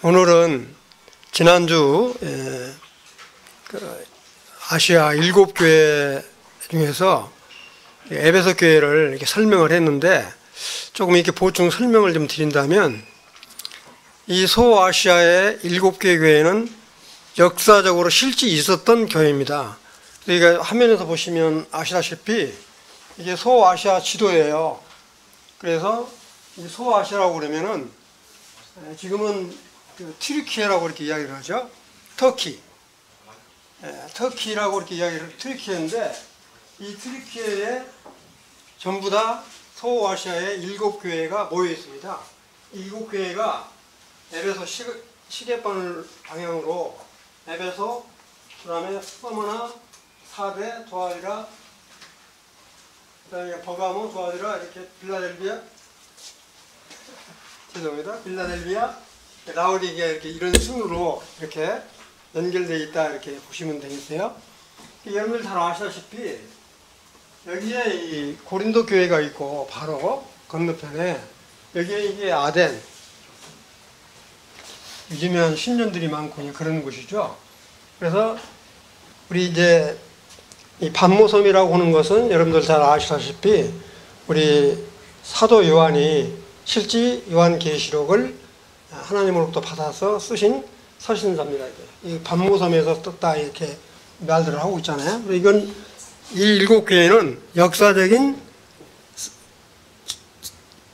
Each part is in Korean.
오늘은 지난주 아시아 7교회 중에서 에베소 교회를 이렇게 설명을 했는데, 조금 이렇게 보충 설명을 좀 드린다면, 이 소아시아의 7개 교회는 역사적으로 실제 있었던 교회입니다. 그러니까 화면에서 보시면 아시다시피 이게 소아시아 지도예요. 그래서 이 소아시아라고 그러면은 지금은 튀르키예라고 이렇게 이야기를 하죠. 터키. 터키라고 이렇게 이야기를, 튀르키예인데, 이 튀르키예에 전부 다 소아시아의 7교회가 모여 있습니다. 이 7교회가 에베소 시계바늘 방향으로 에베소, 그 다음에 스파르나, 사대, 도아디라, 그 다음에 버가모, 도아디라, 이렇게 빌라델비아, 죄송합니다. 빌라델비아, 라오디게아, 이렇게 이런 순으로 이렇게 연결되어 있다, 이렇게 보시면 되겠어요. 여러분들 잘 아시다시피 여기에 이 고린도 교회가 있고, 바로 건너편에 여기에 이게 아덴, 요즘엔 신년들이 많고 그런 곳이죠. 그래서 우리 이제 이 반모섬이라고 하는 것은 여러분들 잘 아시다시피 우리 사도 요한이 실제 요한계시록을 하나님으로부터 받아서 쓰신 서신서입니다. 이 반모섬에서 떴다, 이렇게 말들을 하고 있잖아요. 이건 이 7교회는 역사적인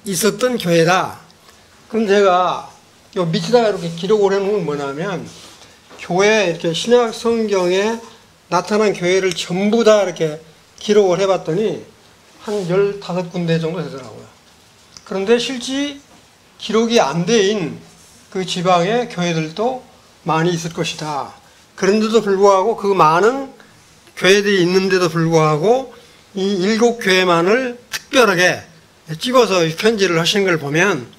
있었던 교회다. 그럼 제가 요 밑에다가 이렇게 기록을 해놓은 건 뭐냐면, 교회 이렇게 신약 성경에 나타난 교회를 전부 다 이렇게 기록을 해봤더니 한 15군데 정도 되더라고요. 그런데 실제 기록이 안 된 그 지방의 교회들도 많이 있을 것이다. 그런데도 불구하고, 그 많은 교회들이 있는데도 불구하고 이 7교회만을 특별하게 찍어서 편지를 하신 걸 보면,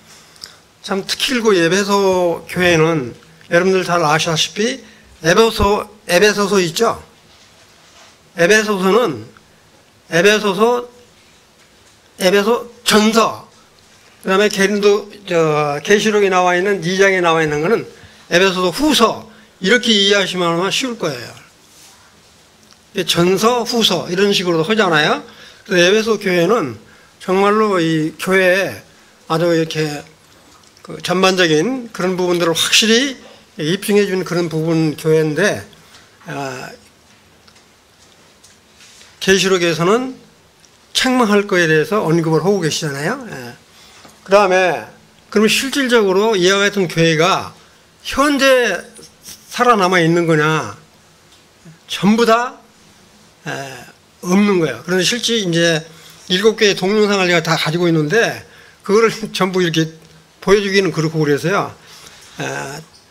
참 특히 에베소 교회는 여러분들 잘 아시다시피 에베소서 있죠? 에베소 전서, 그 다음에 계시록에 나와 있는 2장에 나와 있는 거는 에베소서 후서, 이렇게 이해하시면 쉬울 거예요. 전서, 후서 이런 식으로 하잖아요. 그래서 에베소 교회는 정말로 이 교회에 아주 이렇게 전반적인 그런 부분들을 확실히 입증해 주는 그런 부분 교회인데, 계시록에서는 책망할 거에 대해서 언급을 하고 계시잖아요. 그 다음에 그러면 실질적으로 이와 같은 교회가 현재 살아남아 있는 거냐? 전부 다 없는 거예요. 그런데 실제 이제 7개의 동영상을 제가 다 가지고 있는데, 그거를 전부 이렇게 보여주기는 그렇고, 그래서요,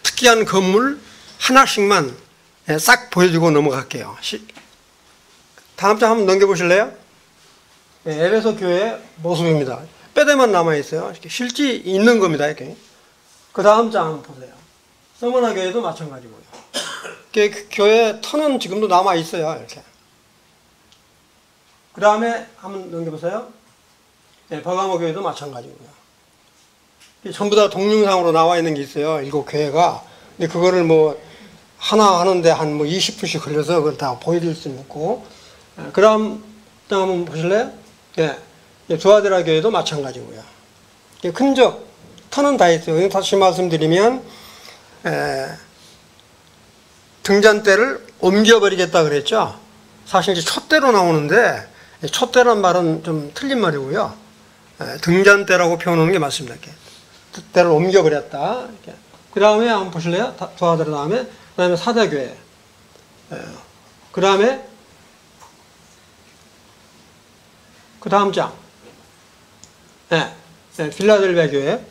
특이한 건물 하나씩만 싹 보여주고 넘어갈게요. 다음 장 한번 넘겨보실래요? 에베소 교회의 모습입니다. 뼈대만 남아있어요. 이렇게 실제 있는 겁니다. 이렇게. 그 다음 장 한번 보세요. 서머나 교회도 마찬가지고요. 그 교회 터는 지금도 남아있어요. 이렇게. 그 다음에 한번 넘겨보세요. 버가모 교회도 마찬가지고요. 전부 다 동영상으로 나와 있는 게 있어요. 7교회가. 근데 그거를 뭐 하나 하는데 한 20분씩 걸려서 그걸 다 보여드릴 수는 없고. 그 다음 한번 보실래요? 두아디라 교회도 마찬가지고요. 흔적, 터는 다 있어요. 다시 말씀드리면, 등잔대를 옮겨버리겠다 그랬죠? 사실 이제 촛대로 나오는데, 촛대란 말은 좀 틀린 말이고요. 등잔대라고 표현하는 게 맞습니다. 이렇게. 때를 옮겨버렸다. 그 다음에 한번 보실래요? 두아디라 다음에, 그 다음에 사대교회. 그 다음에, 그 다음 장. 필라델비아 교회.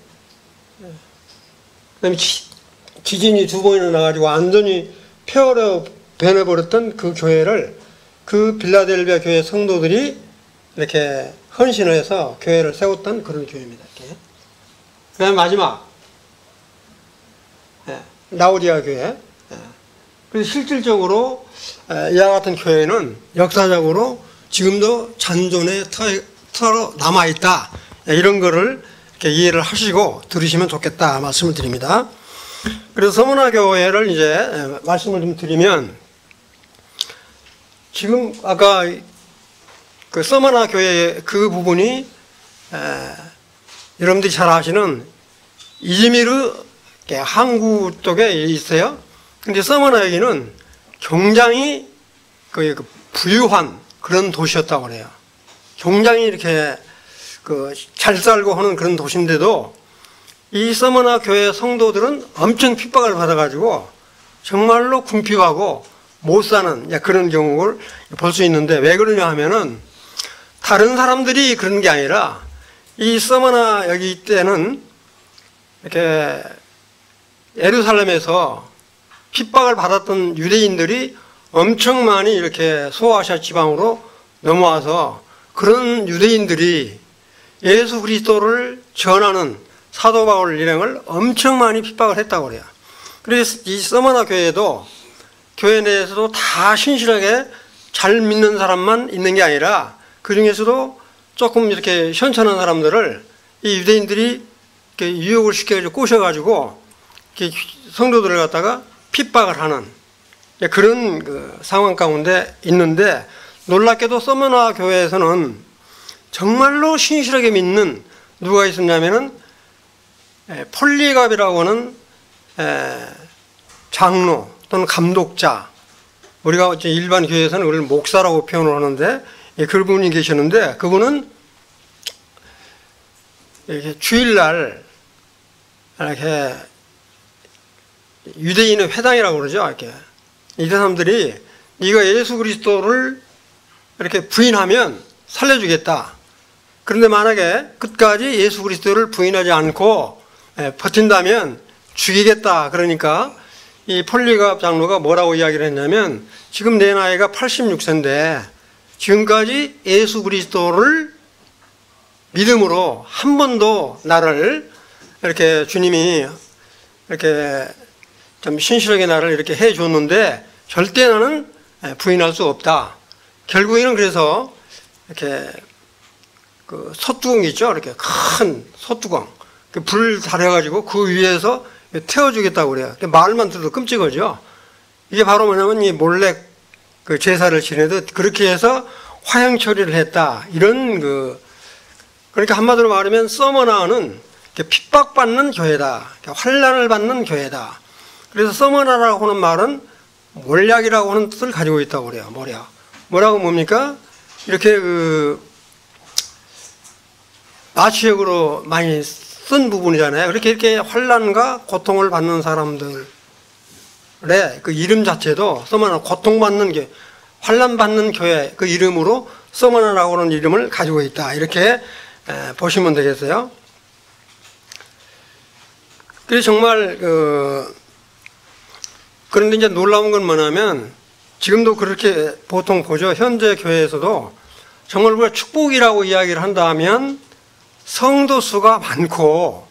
그 다음에 지진이 2번이나 나가지고 완전히 폐허로 변해버렸던 그 교회를, 그 필라델비아 교회 성도들이 이렇게 헌신을 해서 교회를 세웠던 그런 교회입니다. 이렇게. 그 다음에 마지막. 라오디아 교회. 그래서 실질적으로 이와 같은 교회는 역사적으로 지금도 잔존의 터로 남아있다. 이런 거를 이렇게 이해를 하시고 들으시면 좋겠다 말씀을 드립니다. 그래서 서머나 교회를 이제 말씀을 좀 드리면, 지금 아까 그 서머나 교회 그 부분이 여러분들이 잘 아시는 이즈미르 항구 쪽에 있어요. 근데 서머나 여기는 굉장히 그 부유한 그런 도시였다고 그래요. 굉장히 이렇게 그 잘 살고 하는 그런 도시인데도 이 서머나 교회 성도들은 엄청 핍박을 받아가지고 정말로 궁핍하고 못 사는 그런 경우를 볼 수 있는데, 왜 그러냐 하면은 다른 사람들이 그런 게 아니라 이 서머나 여기 때는 이렇게 예루살렘에서 핍박을 받았던 유대인들이 엄청 많이 이렇게 소아시아 지방으로 넘어와서 그런 유대인들이 예수 그리스도를 전하는 사도 바울 일행을 엄청 많이 핍박을 했다고 그래요. 그래서 이 서머나 교회도 교회 내에서도 다 신실하게 잘 믿는 사람만 있는 게 아니라 그 중에서도 조금 이렇게 현천한 사람들을 이 유대인들이 이렇게 유혹을 시켜가지고 꼬셔가지고 이렇게 성도들을 갖다가 핍박을 하는 그런 그 상황 가운데 있는데, 놀랍게도 서머나 교회에서는 정말로 신실하게 믿는 누가 있었냐면은 폴리갑이라고 하는 장로 또는 감독자, 우리가 일반 교회에서는 그걸 목사라고 표현을 하는데 그분이 계셨는데, 그분은 이렇게 주일날 이렇게 유대인의 회당이라고 그러죠. 이렇게 이 사람들이 네가 예수 그리스도를 이렇게 부인하면 살려주겠다. 그런데 만약에 끝까지 예수 그리스도를 부인하지 않고 버틴다면 죽이겠다. 그러니까 이 폴리갑 장로가 뭐라고 이야기를 했냐면, 지금 내 나이가 86세인데 지금까지 예수 그리스도를 믿음으로 한 번도 나를 이렇게 주님이 이렇게 좀 신실하게 나를 이렇게 해 줬는데 절대 나는 부인할 수 없다. 결국에는 그래서 이렇게 그 솥뚜껑 있죠? 이렇게 큰 솥뚜껑. 불 달여가지고 그 위에서 태워주겠다고 그래요. 말만 들어도 끔찍하죠? 이게 바로 뭐냐면 이 몰래 그 제사를 지내듯 그렇게 해서 화형 처리를 했다. 이런 그러니까 한마디로 말하면 서머나는 핍박받는 교회다. 환난을 받는 교회다. 그래서 서머나라고 하는 말은 몰약이라고 하는 뜻을 가지고 있다고 그래요. 몰약. 뭐라고 뭡니까? 이렇게 나치역으로 많이 쓴 부분이잖아요. 이렇게 환난과 고통을 받는 사람들의 그 이름 자체도 서머나, 고통받는 교회, 환난받는 교회 그 이름으로 서머나라고 하는 이름을 가지고 있다. 이렇게 보시면 되겠어요. 그래서 정말 그런데 이제 놀라운 건 뭐냐면, 지금도 그렇게 보통 보죠. 현재 교회에서도 정말 우리가 축복이라고 이야기를 한다면 성도 수가 많고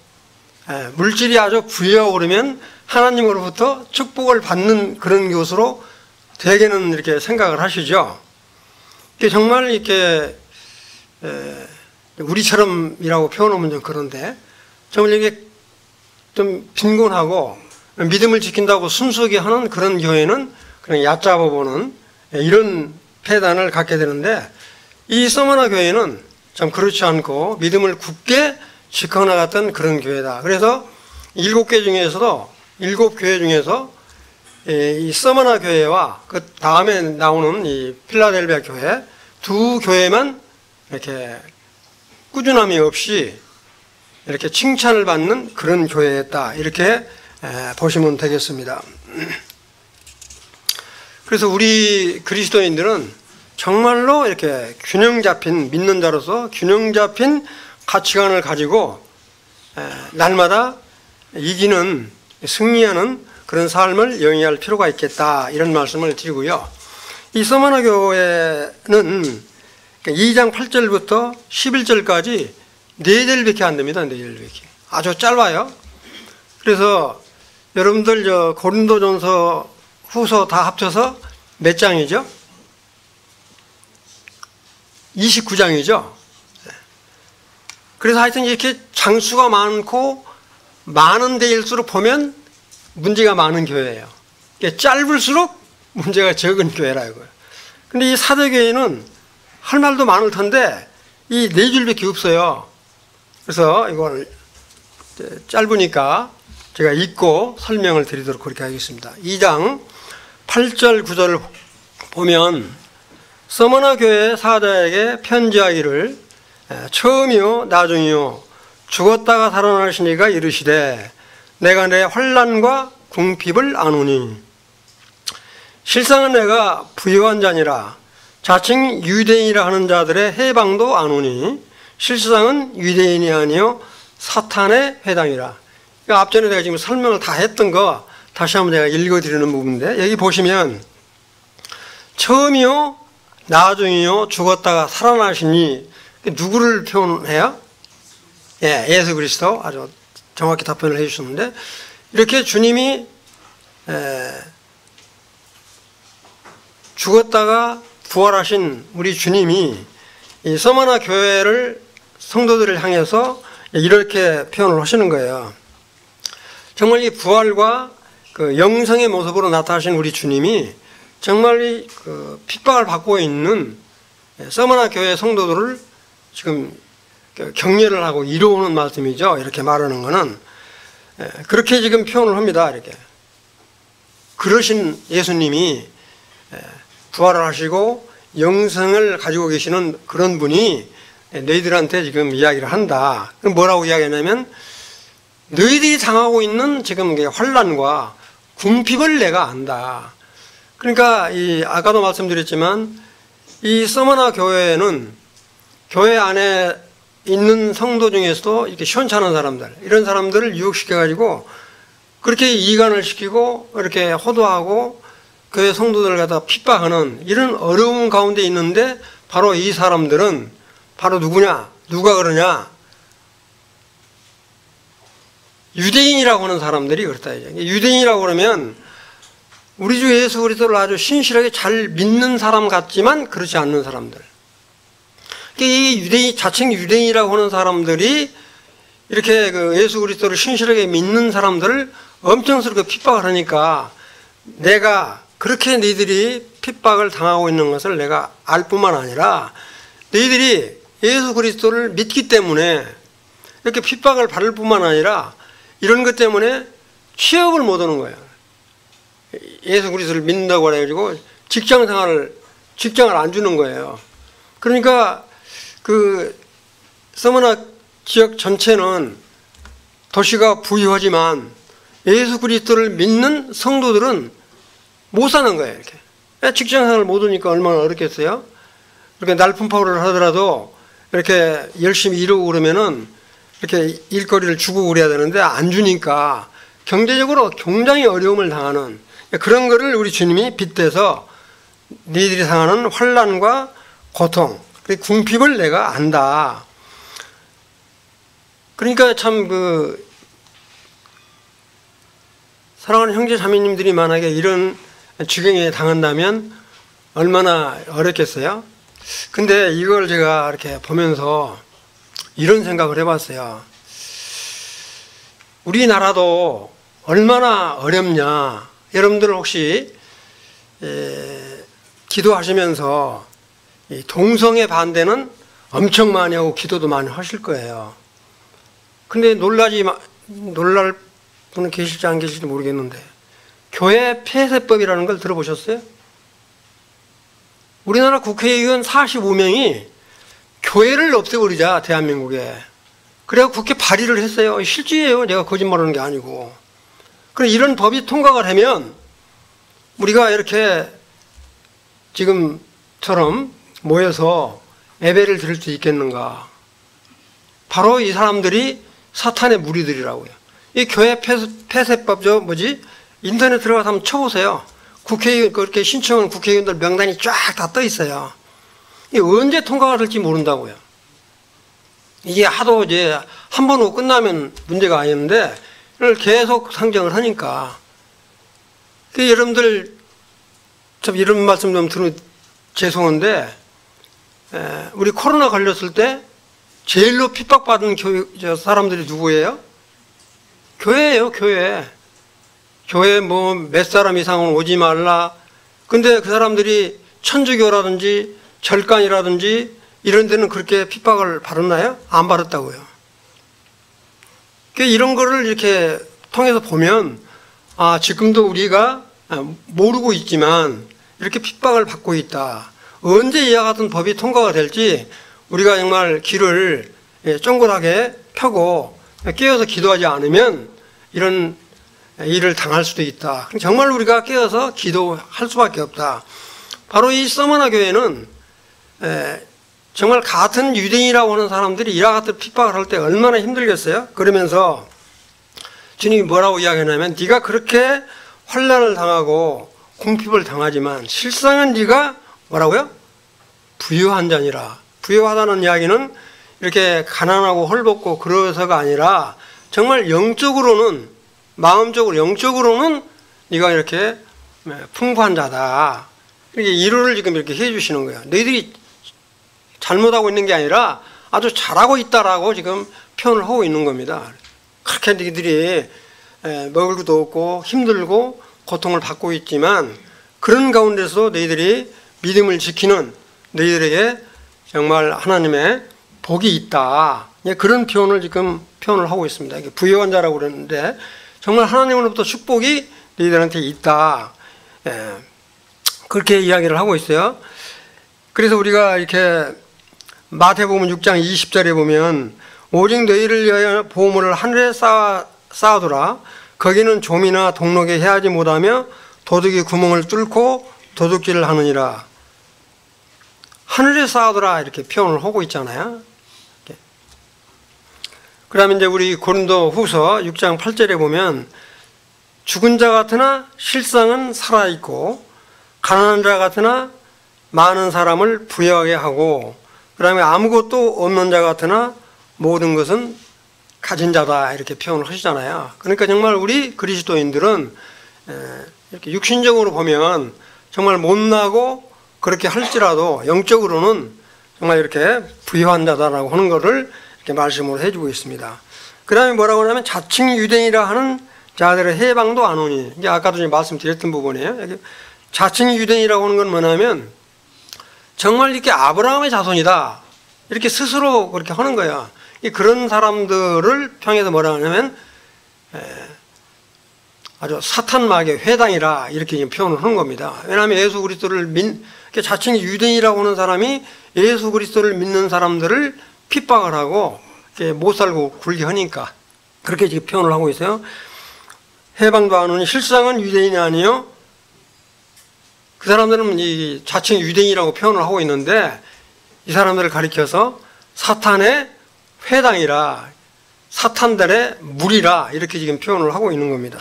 물질이 아주 부유하고 그러면 하나님으로부터 축복을 받는 그런 것으로 대개는 이렇게 생각을 하시죠. 정말 이렇게 우리처럼이라고 표현하면 좀 그런데, 정말 이게 좀 빈곤하고 믿음을 지킨다고 순수하게 하는 그런 교회는 그냥 얕잡아 보는 이런 패단을 갖게 되는데, 이 서머나 교회는 참 그렇지 않고 믿음을 굳게 지켜나갔던 그런 교회다. 그래서 7개 중에서도 7교회 중에서 이 서머나 교회와 그 다음에 나오는 이 필라델비아 교회 두 교회만 이렇게 꾸준함이 없이 이렇게 칭찬을 받는 그런 교회였다. 이렇게 보시면 되겠습니다. 그래서 우리 그리스도인들은 정말로 이렇게 균형 잡힌, 믿는 자로서 균형 잡힌 가치관을 가지고 날마다 이기는, 승리하는 그런 삶을 영위할 필요가 있겠다. 이런 말씀을 드리고요. 이 서머나 교회는 2장 8절부터 11절까지 4절밖에 안 됩니다. 4절밖에. 아주 짧아요. 그래서 여러분들 고린도전서 후서 다 합쳐서 몇 장이죠? 29장이죠. 그래서 하여튼 이렇게 장수가 많고 많은 데일수록 보면 문제가 많은 교회예요. 짧을수록 문제가 적은 교회라 이거예요. 근데 이 사대교회는 할 말도 많을 텐데 이 네 줄밖에 없어요. 그래서 이걸 짧으니까 제가 읽고 설명을 드리도록 그렇게 하겠습니다. 2장 8절 9절을 보면 서머나 교회 사자에게 편지하기를 처음이요 나중이요 죽었다가 살아나신 이가 이르시되 내가 내 환난과 궁핍을 아노니 실상은 내가 부유한 자니라 자칭 유대인이라 하는 자들의 해방도 아노니 실상은 유대인이 아니요 사탄의 회당이라. 그러니까 앞전에 내가 지금 설명을 다 했던 거 다시 한번 제가 읽어드리는 부분인데 여기 보시면 처음이요 나중이요 죽었다가 살아나시니 누구를 표현해요? 예, 예수 그리스도 아주 정확히 답변을 해주셨는데 이렇게 주님이 죽었다가 부활하신 우리 주님이 이 서머나 교회를 성도들을 향해서 이렇게 표현을 하시는 거예요. 정말 이 부활과 그 영성의 모습으로 나타나신 우리 주님이 정말 그 핍박을 받고 있는 서머나 교회 성도들을 지금 격려를 하고 이루어오는 말씀이죠. 이렇게 말하는 거는 그렇게 지금 표현을 합니다. 이렇게 그러신 예수님이 부활을 하시고 영성을 가지고 계시는 그런 분이 너희들한테 지금 이야기를 한다. 뭐라고 이야기하냐면 너희들이 당하고 있는 지금 환난과 궁핍을 내가 안다. 그러니까 이 아까도 말씀드렸지만 이 서머나 교회는 교회 안에 있는 성도 중에서도 이렇게 시원찮은 사람들, 이런 사람들을 유혹시켜가지고 그렇게 이간을 시키고 이렇게 호도하고 교회 성도들을 갖다 핍박하는 이런 어려움 가운데 있는데 바로 이 사람들은 바로 누구냐? 누가 그러냐? 유대인이라고 하는 사람들이 그렇다. 유대인이라고 그러면 우리 주 예수 그리스도를 아주 신실하게 잘 믿는 사람 같지만 그렇지 않는 사람들. 이 유대인, 자칭 유대인이라고 하는 사람들이 이렇게 그 예수 그리스도를 신실하게 믿는 사람들을 엄청스럽게 핍박을 하니까 내가 그렇게 너희들이 핍박을 당하고 있는 것을 내가 알 뿐만 아니라 너희들이 예수 그리스도를 믿기 때문에 이렇게 핍박을 받을 뿐만 아니라 이런 것 때문에 취업을 못 하는 거예요. 예수 그리스도를 믿는다고 해가지고 직장을 안 주는 거예요. 그러니까 그 서머나 지역 전체는 도시가 부유하지만 예수 그리스도를 믿는 성도들은 못 사는 거예요. 이렇게 직장생활을 못 하니까 얼마나 어렵겠어요. 이렇게 날품파를 하더라도 이렇게 열심히 일하고 그러면은 이렇게 일거리를 주고 그래야 되는데 안 주니까 경제적으로 굉장히 어려움을 당하는 그런 거를 우리 주님이 빗대서 너희들이 당하는 환난과 고통, 궁핍을 내가 안다. 그러니까 참 그 사랑하는 형제 자매님들이 만약에 이런 지경에 당한다면 얼마나 어렵겠어요? 근데 이걸 제가 이렇게 보면서 이런 생각을 해봤어요. 우리나라도 얼마나 어렵냐. 여러분들 혹시 기도하시면서 동성애 반대는 엄청 많이 하고 기도도 많이 하실 거예요. 근데 놀랄 분은 계실지 안 계실지 모르겠는데 교회 폐쇄법이라는 걸 들어보셨어요? 우리나라 국회의원 45명이 교회를 없애버리자, 대한민국에. 그래야 국회 발의를 했어요. 실제예요. 내가 거짓말하는 게 아니고. 그럼 이런 법이 통과가 되면 우리가 이렇게 지금처럼 모여서 예배를 드릴 수 있겠는가? 바로 이 사람들이 사탄의 무리들이라고요. 이 교회 폐쇄법 인터넷 들어가서 한번 쳐보세요. 국회의원 그렇게 신청한 국회의원들 명단이 쫙 다 떠 있어요. 이게 언제 통과가 될지 모른다고요. 이게 하도 이제 한 번 후고 끝나면 문제가 아니었는데 이걸 계속 상정을 하니까 여러분들 참 이런 말씀 좀 들으면 죄송한데 우리 코로나 걸렸을 때 제일로 핍박받은 사람들이 누구예요? 교회예요, 교회. 교회 뭐 몇 사람 이상은 오지 말라. 근데 그 사람들이 천주교라든지 절간이라든지 이런 데는 그렇게 핍박을 받았나요? 안 받았다고요. 이런 거를 이렇게 통해서 보면, 아, 지금도 우리가 모르고 있지만 이렇게 핍박을 받고 있다. 언제 이와 같은 법이 통과가 될지 우리가 정말 귀를 쫑긋하게 펴고 깨어서 기도하지 않으면 이런 일을 당할 수도 있다. 정말 우리가 깨어서 기도할 수밖에 없다. 바로 이 서머나 교회는 정말 같은 유대인이라고 하는 사람들이 이와 같은 핍박을 할 때 얼마나 힘들겠어요? 그러면서 주님이 뭐라고 이야기하냐면, 네가 그렇게 환난을 당하고 궁핍을 당하지만 실상은 네가 뭐라고요? 부유한 자니라. 부유하다는 이야기는 이렇게 가난하고 헐벗고 그러서가 아니라 정말 영적으로는, 마음적으로 영적으로는 네가 이렇게 풍부한 자다. 이렇게 위로를 지금 이렇게 해주시는 거예요. 너희들이 잘못하고 있는 게 아니라 아주 잘하고 있다라고 지금 표현을 하고 있는 겁니다. 그렇게 너희들이 먹을 것도 없고 힘들고 고통을 받고 있지만 그런 가운데서 너희들이 믿음을 지키는 너희들에게 정말 하나님의 복이 있다. 그런 표현을 지금 표현을 하고 있습니다. 부유한 자라고 그러는데 정말 하나님으로부터 축복이 너희들한테 있다. 그렇게 이야기를 하고 있어요. 그래서 우리가 이렇게 마태복음 6장 20절에 보면, 오직 너희를 위하여 보물을 하늘에 쌓아두라. 거기는 좀이나 동록에 해하지 못하며 도둑이 구멍을 뚫고 도둑질을 하느니라. 하늘에 쌓아두라 이렇게 표현을 하고 있잖아요. 그다음에 이제 우리 고린도 후서 6장 8절에 보면, 죽은 자 같으나 실상은 살아있고 가난한 자 같으나 많은 사람을 부유하게 하고, 그 다음에 아무것도 없는 자 같으나 모든 것은 가진 자다 이렇게 표현을 하시잖아요. 그러니까 정말 우리 그리스도인들은 이렇게 육신적으로 보면 정말 못나고 그렇게 할지라도 영적으로는 정말 이렇게 부유한 자다라고 하는 것을 이렇게 말씀으로 해주고 있습니다. 그 다음에 뭐라고 하냐면, 자칭 유대인이라 하는 자들의 해방도 안 오니. 이게 아까도 말씀드렸던 부분이에요. 자칭 유대인이라고 하는 건 뭐냐면 정말 이렇게 아브라함의 자손이다 이렇게 스스로 그렇게 하는 거야. 그런 사람들을 평해서 뭐라 하냐면 아주 사탄마귀의 회당이라 이렇게 표현을 하는 겁니다. 왜냐하면 예수 그리스도를 자칭 유대인이라고 하는 사람이 예수 그리스도를 믿는 사람들을 핍박을 하고 못 살고 굴게 하니까 그렇게 지금 표현을 하고 있어요. 해방도 안 오니 실상은 유대인이 아니요. 그 사람들은 이 자칭 유대인이라고 표현을 하고 있는데 이 사람들을 가리켜서 사탄의 회당이라, 사탄들의 무리라 이렇게 지금 표현을 하고 있는 겁니다.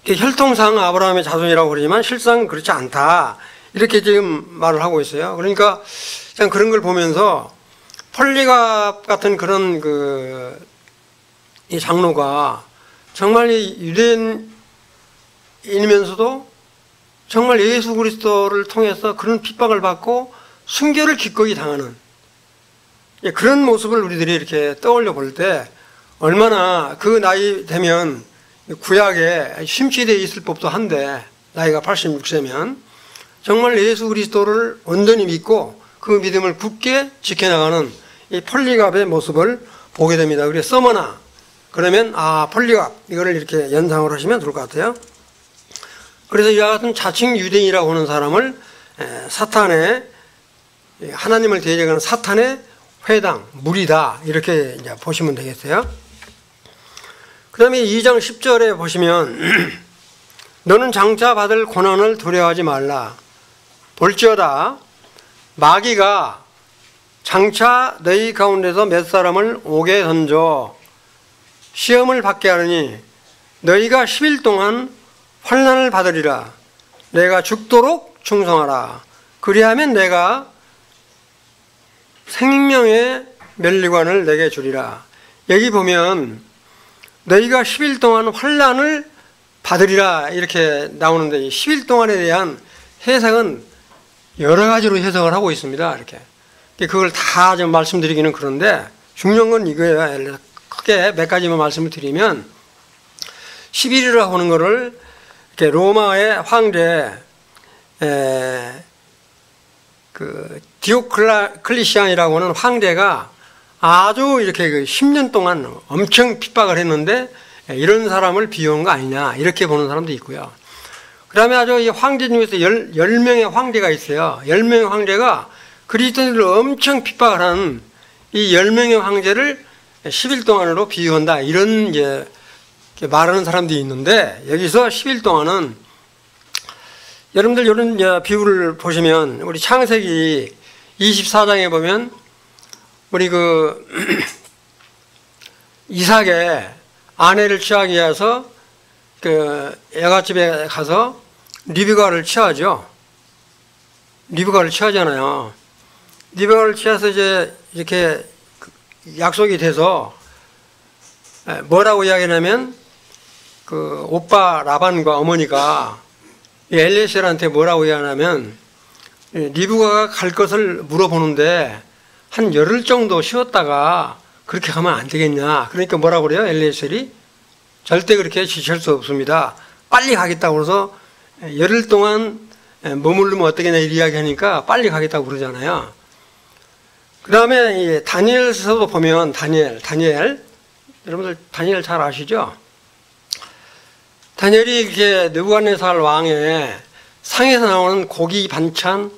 혈통상 아브라함의 자손이라고 그러지만 실상은 그렇지 않다 이렇게 지금 말을 하고 있어요. 그러니까 그런 걸 보면서 폴리갑 같은 그런 이 장로가 정말 이 유대인이면서도 정말 예수 그리스도를 통해서 그런 핍박을 받고 순교를 기꺼이 당하는 그런 모습을 우리들이 이렇게 떠올려 볼 때 얼마나 그 나이 되면 구약에 심취되어 있을 법도 한데, 나이가 86세면 정말 예수 그리스도를 온전히 믿고 그 믿음을 굳게 지켜나가는 이 폴리갑의 모습을 보게 됩니다. 그래서 서머나 그러면 폴리갑 이거를 이렇게 연상을 하시면 좋을 것 같아요. 그래서 이와 같은 자칭 유대인이라고 하는 사람을 사탄의, 하나님을 대적하는 사탄의 회당, 무리다 이렇게 이제 보시면 되겠어요. 그 다음에 2장 10절에 보시면 너는 장차 받을 고난을 두려워하지 말라. 볼지어다 마귀가 장차 너희 가운데서 몇 사람을 오게 던져 시험을 받게 하느니 너희가 10일 동안 환난을 받으리라. 내가 죽도록 충성하라. 그리하면 내가 생명의 멸류관을 내게 주리라. 여기 보면 너희가 10일 동안 환난을 받으리라 이렇게 나오는데, 10일 동안에 대한 해석은 여러 가지로 해석을 하고 있습니다. 이렇게 그걸 다 좀 말씀드리기는 그런데 중요한 건 이거예요. 크게 몇 가지만 말씀을 드리면 11이라고 하는 거를 이렇게 로마의 황제 그 디오클리시안이라고 하는 황제가 아주 이렇게 10년 동안 엄청 핍박을 했는데 이런 사람을 비유한 거 아니냐 이렇게 보는 사람도 있고요. 그 다음에 아주 이 황제 중에서 10명의 황제가 있어요. 10명의 황제가 그리스도인들을 엄청 핍박을 하는 이 10명의 황제를 10일 동안으로 비유한다 이런 이제 말하는 사람들이 있는데 여기서 10일 동안은 여러분들 이런 비유를 보시면 우리 창세기 24장에 보면 우리 그 이삭의 아내를 취하기 위해서 그 여갓집에 가서 리브가를 취하죠. 리브가를 취하잖아요. 리브가를 취해서 이제 이렇게 약속이 돼서 뭐라고 이야기하냐면 그 오빠 라반과 어머니가 엘리에셀한테 뭐라고 이야기하냐면 리브가가 갈 것을 물어보는데 한 열흘 정도 쉬었다가 그렇게 가면 안 되겠냐. 그러니까 뭐라고 그래요? 엘리에셀이 절대 그렇게 지칠 수 없습니다. 빨리 가겠다고 그래서 열흘 동안 머무르면 어떻겠냐 이 이야기하니까 빨리 가겠다고 그러잖아요. 그 다음에 다니엘서도 보면 다니엘 여러분들 다니엘 잘 아시죠? 다니엘이 이렇게 느부갓네살 왕의 상에서 나오는 고기 반찬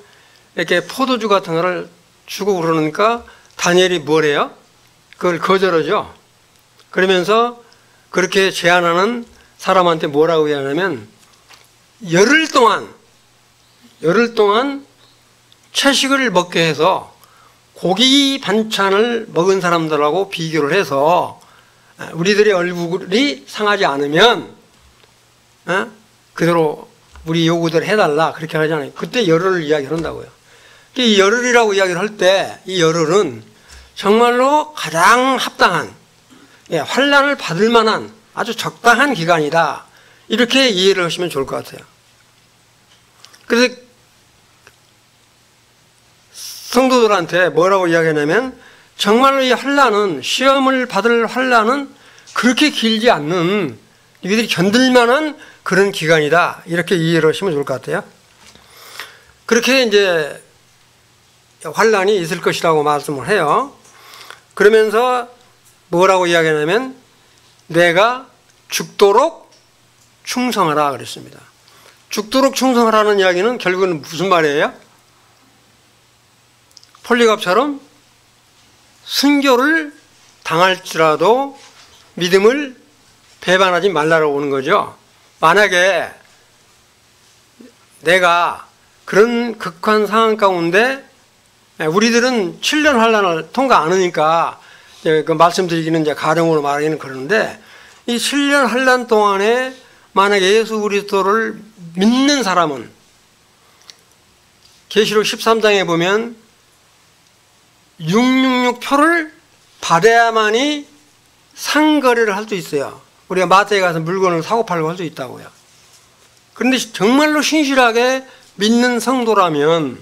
이렇게 포도주 같은 거를 주고 그러니까 다니엘이 뭐래요? 그걸 거절하죠. 그러면서 그렇게 제안하는 사람한테 뭐라고 얘기하냐면 열흘 동안 채식을 먹게 해서 고기 반찬을 먹은 사람들하고 비교를 해서 우리들의 얼굴이 상하지 않으면 그대로 우리 요구대로 해달라 그렇게 하잖아요. 그때 열흘을 이야기를 한다고요. 이 열흘이라고 이야기를 할 때 이 열흘은 정말로 가장 합당한 환난을 받을 만한 아주 적당한 기간이다. 이렇게 이해를 하시면 좋을 것 같아요. 그래서 성도들한테 뭐라고 이야기하냐면 정말로 이 환난은 시험을 받을 환난은 그렇게 길지 않는 이들이 견딜 만한 그런 기간이다. 이렇게 이해를 하시면 좋을 것 같아요. 그렇게 이제 환난이 있을 것이라고 말씀을 해요. 그러면서 뭐라고 이야기하냐면 내가 죽도록 충성하라 그랬습니다. 죽도록 충성하라는 이야기는 결국은 무슨 말이에요? 폴리갑처럼 순교를 당할지라도 믿음을 배반하지 말라고 오는 거죠. 만약에 내가 그런 극한 상황 가운데 우리들은 7년 환난을 통과 안 하니까 그 말씀드리기는 이제 가령으로 말하기는 그러는데 이 7년 환난 동안에 만약에 예수 그리스도를 믿는 사람은 계시록 13장에 보면 666표를 받아야만이 상거래를 할 수 있어요. 우리가 마트에 가서 물건을 사고 팔고 할 수 있다고요. 그런데 정말로 신실하게 믿는 성도라면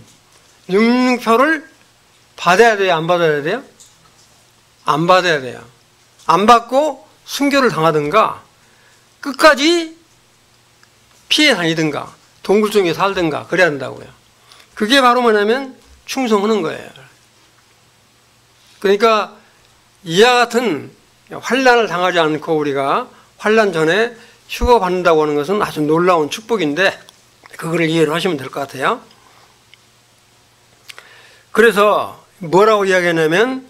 666표를 받아야 돼요? 안 받아야 돼요? 안 받아야 돼요. 안 받고 순교를 당하든가 끝까지 피해 다니든가 동굴 속에 살든가 그래야 된다고요. 그게 바로 뭐냐면 충성하는 거예요. 그러니까 이와 같은 환난을 당하지 않고 우리가 환난 전에 휴가 받는다고 하는 것은 아주 놀라운 축복인데 그거를 이해를 하시면 될 것 같아요. 그래서 뭐라고 이야기하냐면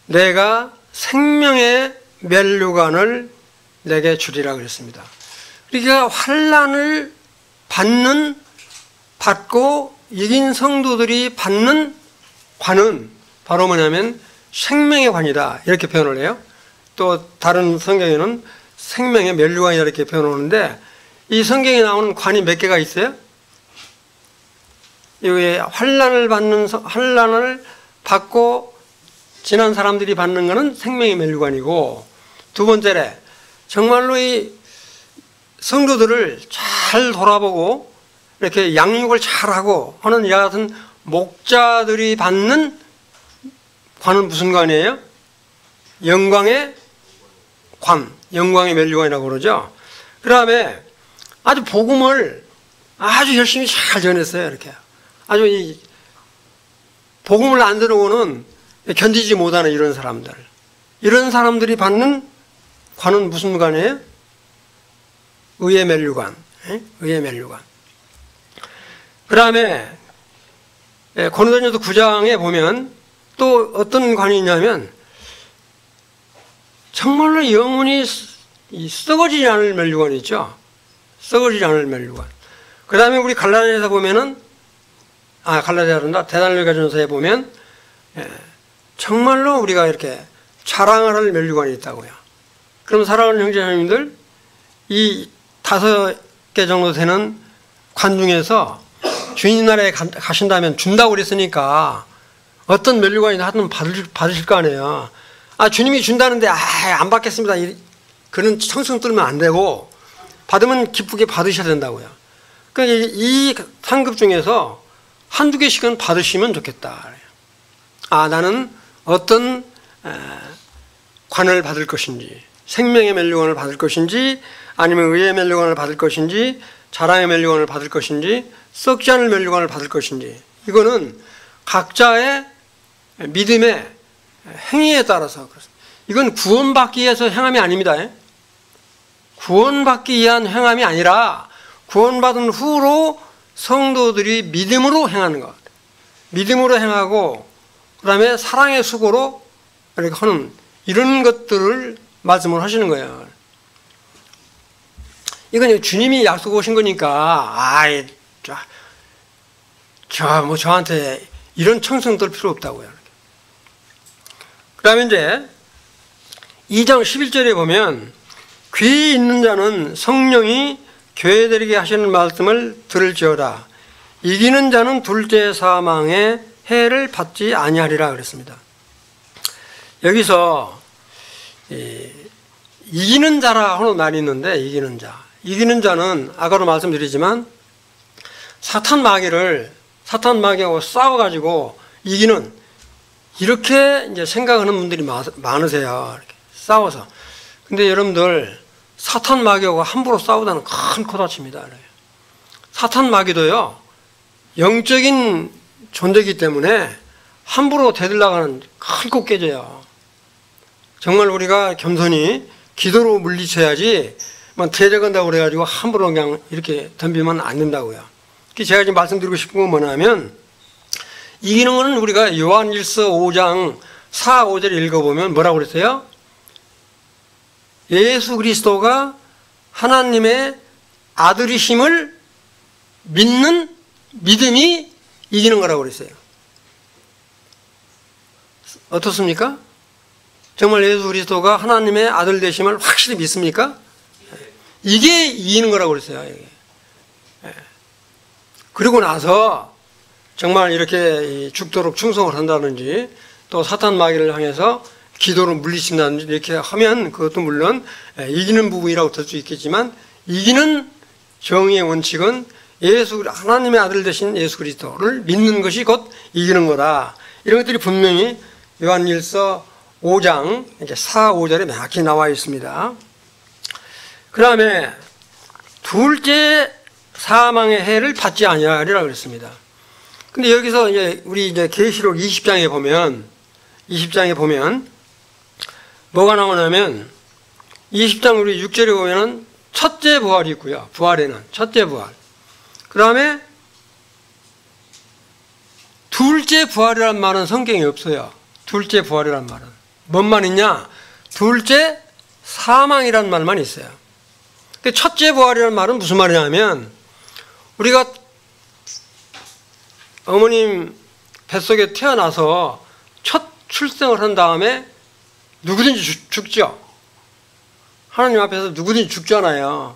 내가 생명의 면류관을 내게 주리라 그랬습니다. 그러니까 환난을 받고 이긴 성도들이 받는 관은 바로 뭐냐면 생명의 관이다 이렇게 표현을 해요. 또 다른 성경에는 생명의 면류관이다 이렇게 표현하는데 이 성경에 나오는 관이 몇 개가 있어요? 여기 환난을 받고 지난 사람들이 받는 것은 생명의 면류관이고 두 번째로 정말로 이 성도들을 잘 돌아보고 이렇게 양육을 잘하고 하는 이 같은 목자들이 받는 관은 무슨 관이에요? 영광의 관, 영광의 면류관이라고 그러죠. 그 다음에 아주 복음을 아주 열심히 잘 전했어요. 이렇게 아주 이 복음을 안 들어오는 견디지 못하는 이런 사람들, 이런 사람들이 받는 관은 무슨 관이에요? 의의 면류관, 의의 면류관. 그 다음에 고린도전서 9장에 보면 또 어떤 관이 있냐면 정말로 영혼이 썩어지지 않을 면류관이 있죠. 썩어지지 않을 면류관. 그 다음에 우리 갈라디아서 보면은 갈라디아란다. 데살로니가전서에 보면 정말로 우리가 이렇게 자랑을 할 면류관이 있다고요. 그럼 사랑하는 형제자매님들, 이 5개 정도 되는 관 중에서 주님 나라에 가신다면 준다고 그랬으니까 어떤 면류관이나 하든 받으실 거 아니에요. 주님이 준다는데 안 받겠습니다. 그런 청승 떨면 안 되고 받으면 기쁘게 받으셔야 된다고요. 그러니까 이 상급 중에서 한두 개씩은 받으시면 좋겠다. 나는 어떤 관을 받을 것인지, 생명의 면류관을 받을 것인지, 아니면 의의 면류관을 받을 것인지, 자랑의 면류관을 받을 것인지, 썩지 않을 면류관을 받을 것인지, 이거는 각자의 믿음의 행위에 따라서 그렇습니다. 이건 구원받기 위해서 행함이 아닙니다. 구원받기 위한 행함이 아니라 구원받은 후로 성도들이 믿음으로 행하는 것, 믿음으로 행하고 그 다음에 사랑의 수고로 이렇게 하는 이런 것들을 말씀을 하시는 거예요. 이건 주님이 약속 오신 거니까 저한테 이런 청승 떨 필요 없다고요. 그 다음에 이제 2장 11절에 보면 귀 있는 자는 성령이 교회들에게 하시는 말씀을 들을지어다. 이기는 자는 둘째 사망의 해를 받지 아니하리라 그랬습니다. 여기서 이기는 자라 하는 말이 있는데, 이기는 자. 이기는 자는 아까도 말씀드리지만 사탄 마귀하고 싸워가지고 이기는, 이렇게 이제 생각하는 분들이 많으세요. 이렇게 싸워서. 근데 여러분들, 사탄 마귀하고 함부로 싸우다는 큰 코다칩니다. 사탄 마귀도요, 영적인 존재이기 때문에 함부로 대들나가는 클고 깨져요. 정말 우리가 겸손히 기도로 물리쳐야지, 대적한다고 그래가지고 함부로 그냥 이렇게 덤비면 안 된다고요. 제가 지금 말씀드리고 싶은 건 뭐냐면, 이기는 거는 우리가 요한일서 5장 4, 5절 읽어보면 뭐라고 그랬어요? 예수 그리스도가 하나님의 아들이심을 믿는 믿음이 이기는 거라고 그랬어요. 어떻습니까? 정말 예수 그리스도가 하나님의 아들 되심을 확실히 믿습니까? 이게 이기는 거라고 그랬어요. 이게. 그리고 나서 정말 이렇게 죽도록 충성을 한다든지, 또 사탄 마귀를 향해서 기도로 물리친다든지 이렇게 하면 그것도 물론 이기는 부분이라고 들 수 있겠지만, 이기는 정의의 원칙은 하나님의 아들 되신 예수 그리스도를 믿는 것이 곧 이기는 거다. 이런 것들이 분명히 요한일서 5장 4, 5절에 명확히 나와 있습니다. 그 다음에 둘째 사망의 해를 받지 아니하리라 그랬습니다. 근데 여기서 우리 계시록 20장에 보면 뭐가 나오냐면, 20장 우리 6절에 보면은 첫째 부활이 있고요. 부활에는 첫째 부활. 그 다음에 둘째 부활이란 말은 성경에 없어요. 둘째 부활이란 말은. 뭔 말이냐? 둘째 사망이란 말만 있어요. 첫째 부활이란 말은 무슨 말이냐면, 우리가 어머님 뱃속에 태어나서 첫 출생을 한 다음에 누구든지 죽죠. 하나님 앞에서 누구든지 죽잖아요.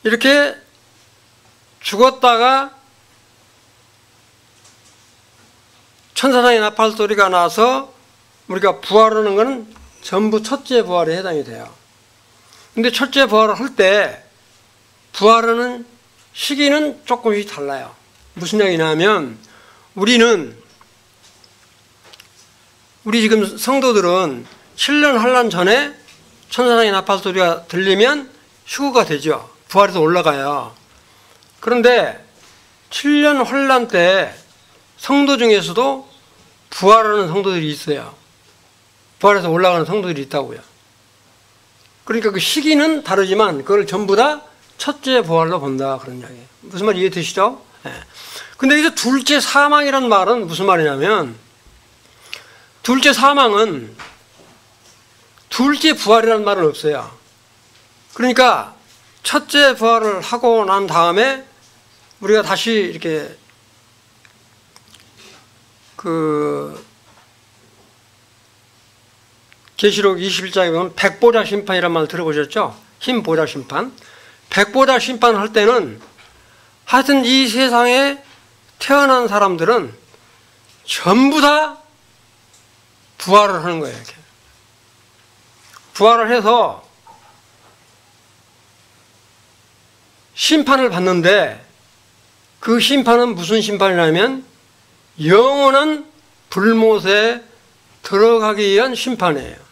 이렇게 죽었다가 천사장의 나팔 소리가 나서 우리가 부활하는 것은 전부 첫째 부활에 해당이 돼요. 근데 첫째 부활을 할 때 부활하는 시기는 조금씩 달라요. 무슨 얘기냐면, 우리는 우리 지금 성도들은 7년 환란 전에 천사장의 나팔 소리가 들리면 휴거가 되죠. 부활해서 올라가요. 그런데 7년 환란 때 성도 중에서도 부활하는 성도들이 있어요. 부활해서 올라가는 성도들이 있다고요. 그러니까 그 시기는 다르지만 그걸 전부 다 첫째 부활로 본다, 그런 이야기예요. 무슨 말 이해되시죠? 예. 근데 여기서 둘째 사망이란 말은 무슨 말이냐면, 둘째 사망은 둘째 부활이라는 말은 없어요. 그러니까 첫째 부활을 하고 난 다음에 우리가 다시 이렇게 계시록 21장에 보면 백보자 심판이라는 말 들어보셨죠? 흰 보자 심판. 백보자 심판을 할 때는 하여튼 이 세상에 태어난 사람들은 전부 다 부활을 하는 거예요. 이렇게. 부활을 해서 심판을 받는데, 그 심판은 무슨 심판이냐면 영원한 불못에 들어가기 위한 심판이에요.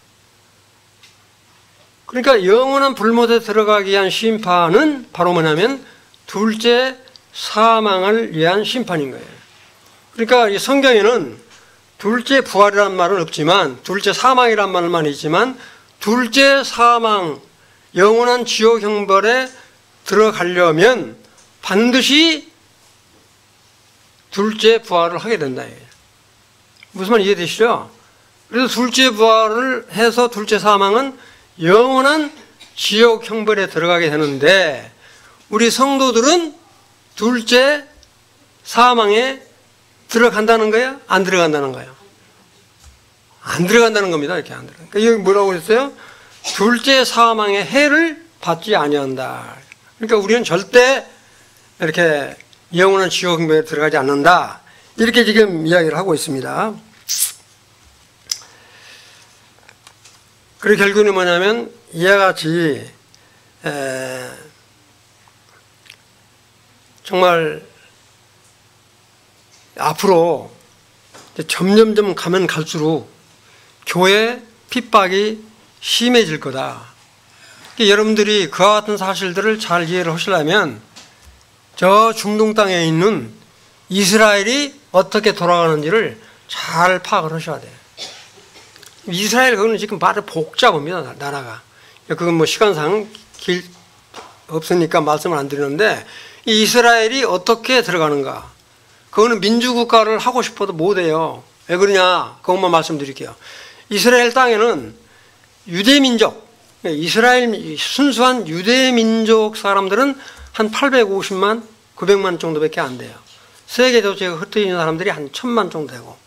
그러니까 영원한 불못에 들어가기 위한 심판은 바로 뭐냐면 둘째 사망을 위한 심판인 거예요. 그러니까 이 성경에는 둘째 부활이라는 말은 없지만, 둘째 사망이라는 말만 있지만, 둘째 사망, 영원한 지옥 형벌에 들어가려면 반드시 둘째 부활을 하게 된다. 무슨 말 이해되시죠? 그래서 둘째 부활을 해서 둘째 사망은 영원한 지옥 형벌에 들어가게 되는데, 우리 성도들은 둘째 사망에 들어간다는 거야? 안 들어간다는 거야? 안 들어간다는 겁니다. 이렇게 안 들어간다. 그러니까 여기 뭐라고 했어요? 둘째 사망의 해를 받지 아니한다. 그러니까 우리는 절대 이렇게 영원한 지옥 형벌에 들어가지 않는다. 이렇게 지금 이야기를 하고 있습니다. 그리고 결국은 뭐냐면 이와 같이 정말 앞으로 점점점 가면 갈수록 교회 핍박이 심해질 거다. 여러분들이 그와 같은 사실들을 잘 이해를 하시려면 저 중동 땅에 있는 이스라엘이 어떻게 돌아가는지를 잘 파악을 하셔야 돼요. 이스라엘 그거는 지금 말을 복잡합니다. 나라가. 그건 뭐 시간상 없으니까 말씀을 안 드리는데, 이 이스라엘이 어떻게 들어가는가, 그거는 민주국가를 하고 싶어도 못해요. 왜 그러냐, 그것만 말씀드릴게요. 이스라엘 땅에는 유대민족, 이스라엘 순수한 유대민족 사람들은 한 850만, 900만 정도밖에 안 돼요. 세계적으로 흩어있는 사람들이 한 1000만 정도 되고.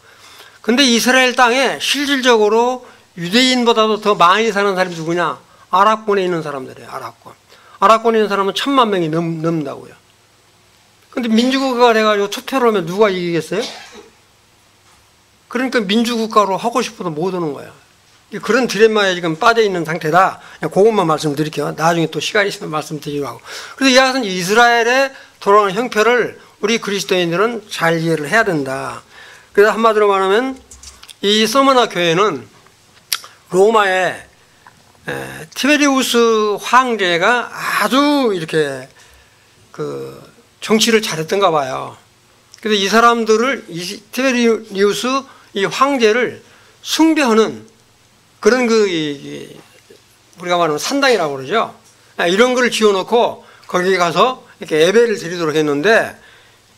근데 이스라엘 땅에 실질적으로 유대인보다도 더 많이 사는 사람이 누구냐? 아랍권에 있는 사람들이에요. 아랍권에 있는 사람은 1000만 명이 넘는다고요. 근데 민주국가가 돼가지고 투표를 하면 누가 이기겠어요? 그러니까 민주국가로 하고 싶어도 못 오는 거예요. 그런 딜레마에 지금 빠져 있는 상태다. 그것만 말씀드릴게요. 나중에 또 시간이 있으면 말씀드리려고 하고. 그래서 이것은 이스라엘의 돌아가는 형편을 우리 그리스도인들은 잘 이해를 해야 된다. 그래서 한마디로 말하면 이 서머나 교회는 로마의 티베리우스 황제가 아주 이렇게 정치를 잘했던가 봐요. 그래서 이 사람들을, 이 티베리우스 이 황제를 숭배하는 그런 우리가 말하는 산당이라고 그러죠. 이런 거를 지어놓고 거기에 가서 이렇게 예배를 드리도록 했는데,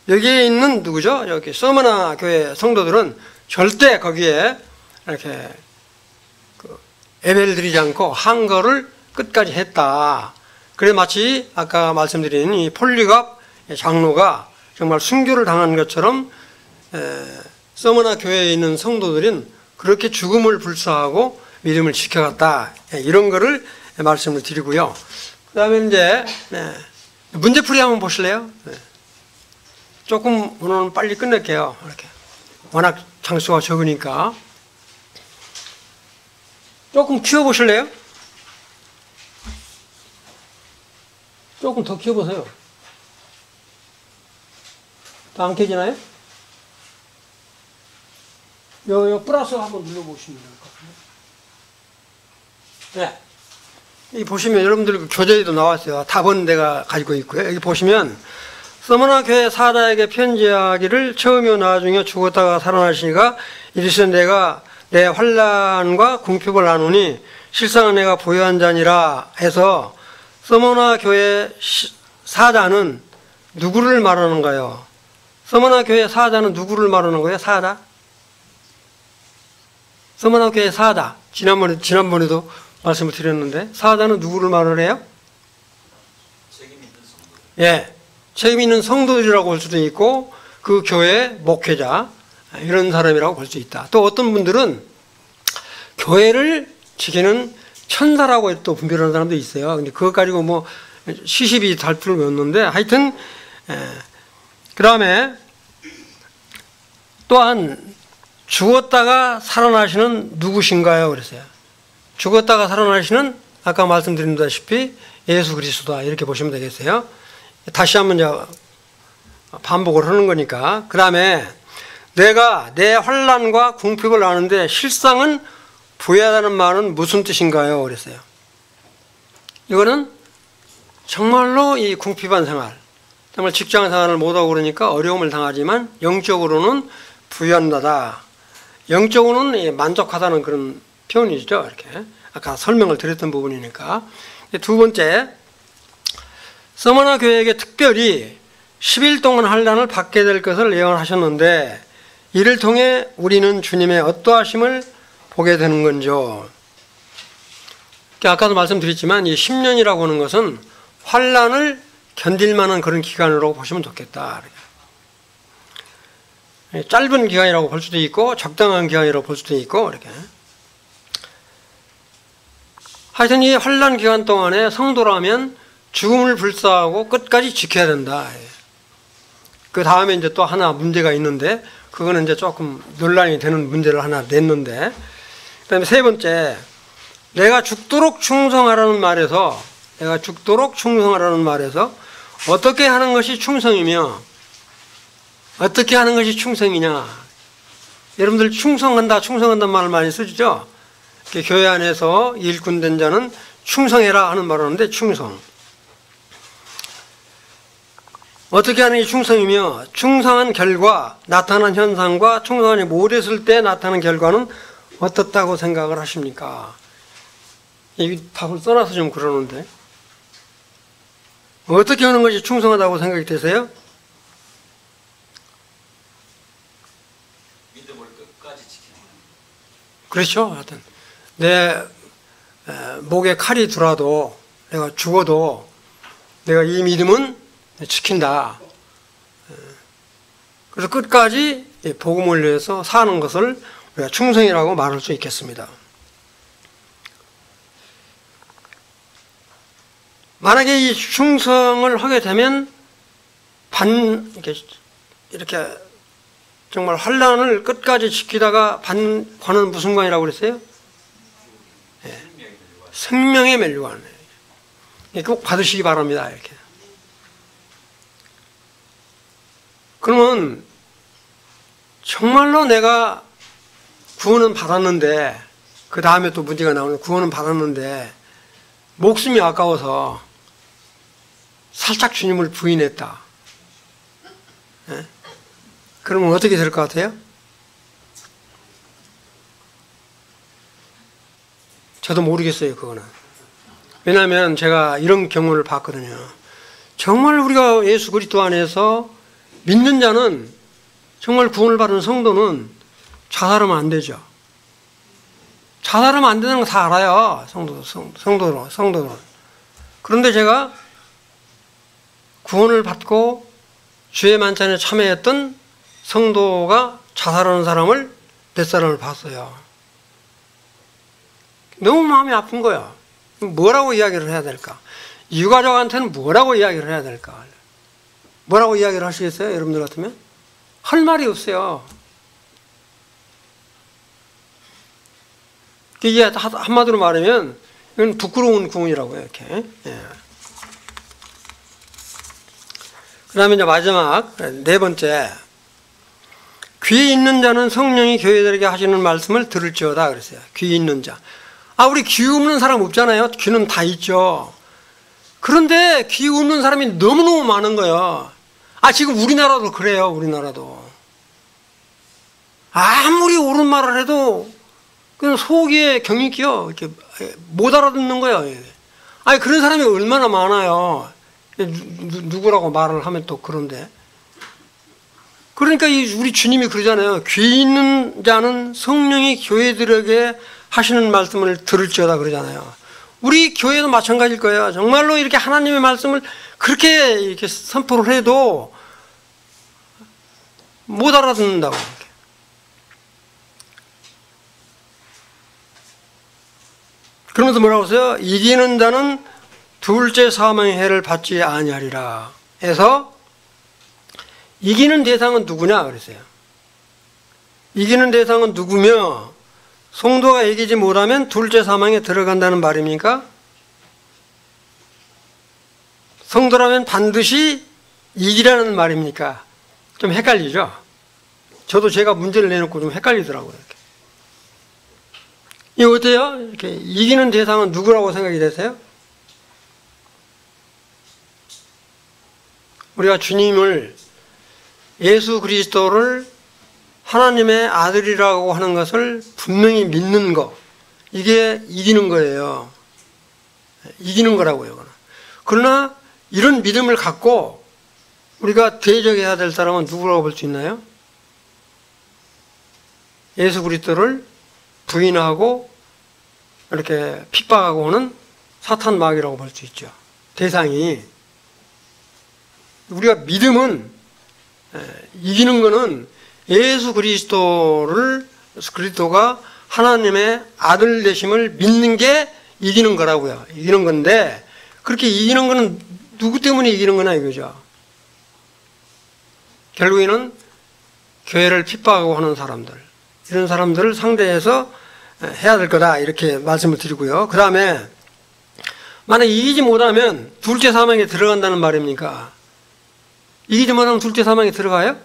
여기에 있는 누구죠? 여기 서머나 교회 성도들은 절대 거기에 이렇게 예배를 드리지 않고 한 거를 끝까지 했다. 그래 마치 아까 말씀드린 이 폴리갑 장로가 정말 순교를 당한 것처럼 서머나 교회에 있는 성도들은 그렇게 죽음을 불사하고 믿음을 지켜갔다. 이런 거를 말씀을 드리고요. 그 다음에 이제 문제풀이 한번 보실래요? 조금 오늘은 빨리 끝낼게요. 이렇게 워낙 장수가 적으니까 조금 키워보실래요? 조금 더 키워보세요. 더 안 켜지나요? 요 플러스 한번 눌러보시면 될 것 같아요. 네. 이 보시면 여러분들 교재에도 나왔어요. 답은 내가 가지고 있고요. 여기 보시면 서머나 교회 사자에게 편지하기를 처음이요 나중에 죽었다가 살아나시니가 이르시되 내가 내 환난과 궁핍을 나누니 실상은 내가 부유한 자니라 해서 서머나 교회 사자는 누구를 말하는가요? 서머나 교회 사자는 누구를 말하는 거예요? 사자? 서머나 교회 사자. 지난번에도 말씀을 드렸는데 사자는 누구를 말을 해요? 책임 있는 성도. 예, 책임 있는 성도들이라고 볼 수도 있고 그 교회 목회자 이런 사람이라고 볼 수 있다. 또 어떤 분들은 교회를 지키는 천사라고 또 분별하는 사람도 있어요. 근데 그것 가지고 뭐 시시비 달 필요는 없는데 하여튼 그 다음에 또한 죽었다가 살아나시는 누구신가요? 그랬어요. 죽었다가 살아나시는 아까 말씀드린다시피 예수 그리스도다 이렇게 보시면 되겠어요. 다시 한번 이제 반복을 하는 거니까. 그 다음에 내가 내 환난과 궁핍을 아는데 실상은 부유하다는 말은 무슨 뜻인가요? 그랬어요. 이거는 정말로 이 궁핍한 생활, 정말 직장 생활을 못하고 그러니까 어려움을 당하지만 영적으로는 부유하다. 영적으로는 만족하다는 그런 표현이죠. 이렇게 아까 설명을 드렸던 부분이니까. 두 번째, 서머나 교회에게 특별히 10일 동안 환난을 받게 될 것을 예언하셨는데 이를 통해 우리는 주님의 어떠하심을 보게 되는 건죠. 아까도 말씀드렸지만 이 10년이라고 하는 것은 환난을 견딜 만한 그런 기간으로 보시면 좋겠다. 짧은 기간이라고 볼 수도 있고 적당한 기간이라고 볼 수도 있고 이렇게. 하여튼 이 환난 기간 동안에 성도라면 죽음을 불사하고 끝까지 지켜야 된다. 그 다음에 이제 또 하나 문제가 있는데 그거는 이제 조금 논란이 되는 문제를 하나 냈는데, 그 다음에 세 번째, 내가 죽도록 충성하라는 말에서 어떻게 하는 것이 충성이며 어떻게 하는 것이 충성이냐. 여러분들 충성한다는 말을 많이 쓰죠. 교회 안에서 일꾼 된 자는 충성해라 하는 말을 하는데 충성. 어떻게 하는 게 충성이며 충성한 결과 나타난 현상과 충성하지 못했을 때 나타난 결과는 어떻다고 생각을 하십니까? 이 답을 써놔서 좀 그러는데 어떻게 하는 것이 충성하다고 생각이 되세요? 믿음을 끝까지 지키는 거예요. 그렇죠. 하여튼 내 목에 칼이 들어도 내가 죽어도 내가 이 믿음은 지킨다. 그래서 끝까지 복음을 위해서 사는 것을 우리가 충성이라고 말할 수 있겠습니다. 만약에 이 충성을 하게 되면 이렇게 정말 환난을 끝까지 지키다가 관은 무슨 관이라고 그랬어요? 생명의 멸류관. 꼭 받으시기 바랍니다. 이렇게. 그러면 정말로 내가 구원은 받았는데 그 다음에 또 문제가 나오는 구원은 받았는데 목숨이 아까워서 살짝 주님을 부인했다. 네? 그러면 어떻게 될 것 같아요? 저도 모르겠어요, 그거는. 왜냐하면 제가 이런 경우를 봤거든요. 정말 우리가 예수 그리스도 안에서 믿는 자는 정말 구원을 받은 성도는 자살하면 안 되죠. 자살하면 안 되는 거 다 알아요. 성도로. 그런데 제가 구원을 받고 주의 만찬에 참여했던 성도가 자살하는 사람을 몇 사람을 봤어요. 너무 마음이 아픈 거야. 뭐라고 이야기를 해야 될까? 유가족한테는 뭐라고 이야기를 해야 될까? 뭐라고 이야기를 하시겠어요? 여러분들 같으면? 할 말이 없어요. 이게 한마디로 말하면 이건 부끄러운 구원이라고요. 이렇게. 예. 그 다음에 이제 마지막 네 번째, 귀 있는 자는 성령이 교회들에게 하시는 말씀을 들을지어다 그랬어요. 귀 있는 자. 우리 귀 없는 사람 없잖아요. 귀는 다 있죠. 그런데 귀 없는 사람이 너무너무 많은 거예요. 지금 우리나라도 그래요. 우리나라도. 아무리 옳은 말을 해도 그냥 속에 경이 끼어 이렇게 못 알아듣는 거예요. 그런 사람이 얼마나 많아요. 누구라고 말을 하면 또 그런데. 그러니까 우리 주님이 그러잖아요. 귀 있는 자는 성령이 교회들에게 하시는 말씀을 들을지어다 그러잖아요. 우리 교회도 마찬가지일 거예요. 정말로 이렇게 하나님의 말씀을 그렇게 이렇게 선포를 해도 못 알아듣는다고. 그러면서 뭐라고 했어요? 이기는 자는 둘째 사망의 해를 받지 아니하리라 해서 이기는 대상은 누구냐 그랬어요. 이기는 대상은 누구며 성도가 이기지 못하면 둘째 사망에 들어간다는 말입니까? 성도라면 반드시 이기라는 말입니까? 좀 헷갈리죠? 저도 제가 문제를 내놓고 좀 헷갈리더라고요. 이거 어때요? 이렇게 이기는 대상은 누구라고 생각이 되세요? 우리가 주님을 예수 그리스도를 하나님의 아들이라고 하는 것을 분명히 믿는 거, 이게 이기는 거예요. 이기는 거라고요. 그러나 이런 믿음을 갖고 우리가 대적해야 될 사람은 누구라고 볼 수 있나요? 예수 그리스도를 부인하고 이렇게 핍박하고 오는 사탄 마귀라고 볼 수 있죠. 대상이. 우리가 믿음은 이기는 거는 예수 그리스도가 하나님의 아들 되심을 믿는 게 이기는 거라고요. 이기는 건데 그렇게 이기는 거는 누구 때문에 이기는 거냐 이거죠. 결국에는 교회를 핍박하고 하는 사람들, 이런 사람들을 상대해서 해야 될 거다 이렇게 말씀을 드리고요. 그 다음에 만약 이기지 못하면 둘째 사망에 들어간다는 말입니까? 이기지 못하면 둘째 사망에 들어가요?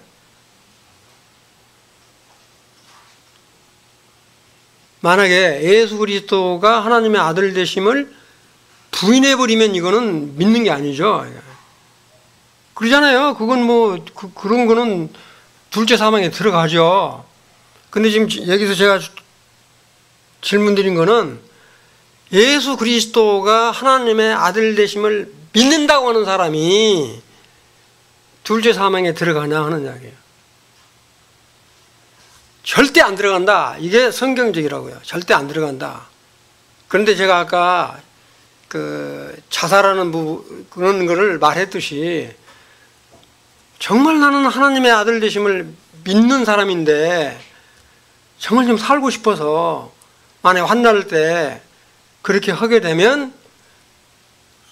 만약에 예수 그리스도가 하나님의 아들 되심을 부인해버리면 이거는 믿는 게 아니죠. 그러잖아요. 그건 그런 거는 둘째 사망에 들어가죠. 근데 지금 여기서 제가 질문 드린 거는 예수 그리스도가 하나님의 아들 되심을 믿는다고 하는 사람이 둘째 사망에 들어가냐 하는 이야기예요. 절대 안 들어간다. 이게 성경적이라고요. 절대 안 들어간다. 그런데 제가 아까 자살하는 그런 거를 말했듯이 정말 나는 하나님의 아들 되심을 믿는 사람인데 정말 좀 살고 싶어서 만약 환날 때 그렇게 하게 되면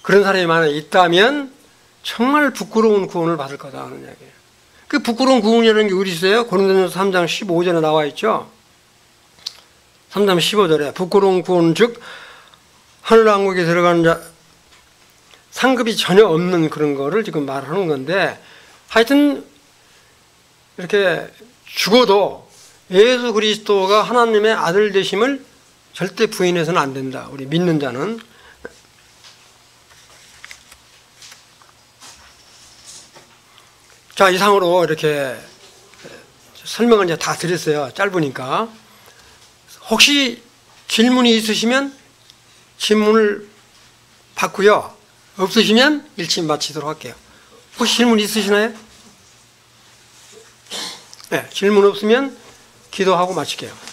그런 사람이 만약 있다면 정말 부끄러운 구원을 받을 거다 하는 이야기예요. 그 부끄러운 구원이라는 게 어디 있어요? 고린도전서 3장 15절에 나와 있죠. 3장 15절에 부끄러운 구원 즉 하늘왕국에 들어가는 자 상급이 전혀 없는 그런 거를 지금 말하는 건데 하여튼 이렇게 죽어도 예수 그리스도가 하나님의 아들 되심을 절대 부인해서는 안 된다. 우리 믿는 자는. 자, 이상으로 이렇게 설명을 이제 다 드렸어요. 짧으니까. 혹시 질문이 있으시면 질문을 받고요. 없으시면 일침 마치도록 할게요. 혹시 질문 있으시나요? 네, 질문 없으면 기도하고 마칠게요.